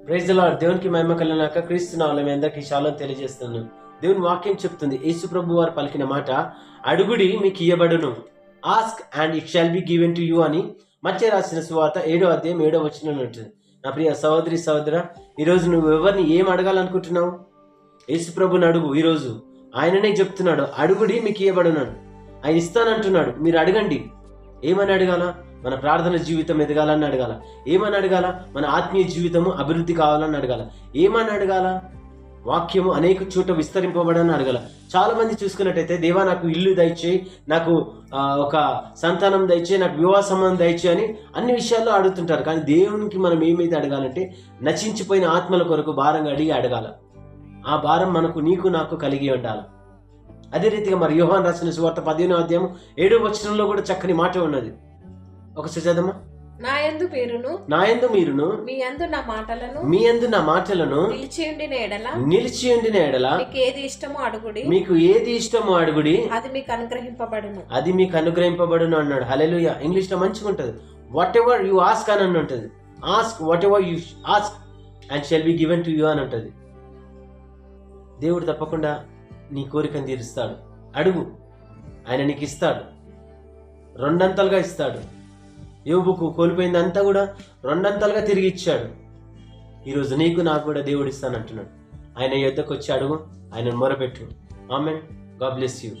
Praise the lord. దేవునికి మహిమ కలుగుగాక. క్రీస్తు నామములో మీ అందరికీ షాలోమ్ తెలియజేస్తున్నాను. దేవుని వాక్యం చెప్తుంది, యేసు ప్రభు వారు పలికిన మాట, అడుగుడి మీకు ఇయ్యబడును, ask and it shall be given to you అని మత్తయి రాసిన సువార్త 7వ అధ్యాయం 7వ వచనంలో ఉంటుంది. నా ప్రియ సహోదరి సహోదరా, ఈరోజు నువ్వు ఎవరిని ఏం అడగాలనుకుంటున్నావు? యేసు ప్రభుని అడుగు. ఈరోజు ఆయననే చెప్తున్నాడు, అడుగుడి మీకు ఇయ్యబడున్నాడు. ఆయన ఇస్తానంటున్నాడు, మీరు అడగండి. ఏమని అడగాల? మన ప్రార్థన జీవితం ఎదగాలని అడగాల. ఏమని అడగాల? మన ఆత్మీయ జీవితము అభివృద్ధి కావాలని అడగాల. ఏమని అడగాల? వాక్యము అనేక చోట విస్తరింపబడని అడగాల. చాలా మంది చూసుకున్నట్టయితే, దేవా నాకు ఇల్లు దయచేయి, నాకు ఒక సంతానం దయచేయి, నాకు వివాహ సంబంధం దయచేయి అని అన్ని విషయాల్లో అడుగుతుంటారు. కానీ దేవునికి మనం ఏమైతే అడగాలంటే, నశించిపోయిన ఆత్మల కొరకు భారంగా అడిగి అడగాల. ఆ భారం మనకు, నీకు, నాకు కలిగి ఉండాలి. అదే రీతిగా మరి యోహాను రాసిన సువార్త 15వ అధ్యాయం 7వ వచనంలో కూడా చక్కని మాట ఉన్నది. ఒకసారి చదవమ్మా. నా యందు మీరును మీ యందు నా మాటలను నిలిచి ఉండిన ఎడల మీకు ఏది ఇష్టమో అడుగుడి, అది మీకు అనుగ్రహింపబడును అన్నాడు. హల్లెలూయా. ఇంగ్లీష్ లో మంచిగా ఉంటుంది. వాట్ ఎవర్ యు ఆస్క్ అని ఉంటుంది. Ask what ever you ask and shall be given to you అని ఉంటుంది. దేవుడు తప్పకుండా నీ కోరికను తీరుస్తాడు. అడుగు, ఆయన నీకు ఇస్తాడు, రెండంతలుగా ఇస్తాడు. యోబుకు కోల్పోయిందంతా కూడా రెండంతలుగా తిరిగి ఇచ్చాడు. ఈరోజు నీకు, నాకు కూడా దేవుడు ఇస్తానంటున్నాడు. ఆయన యొద్దకు వచ్చి అడుగు, ఆయన మొరపెట్టు. ఆమేన్. God bless you.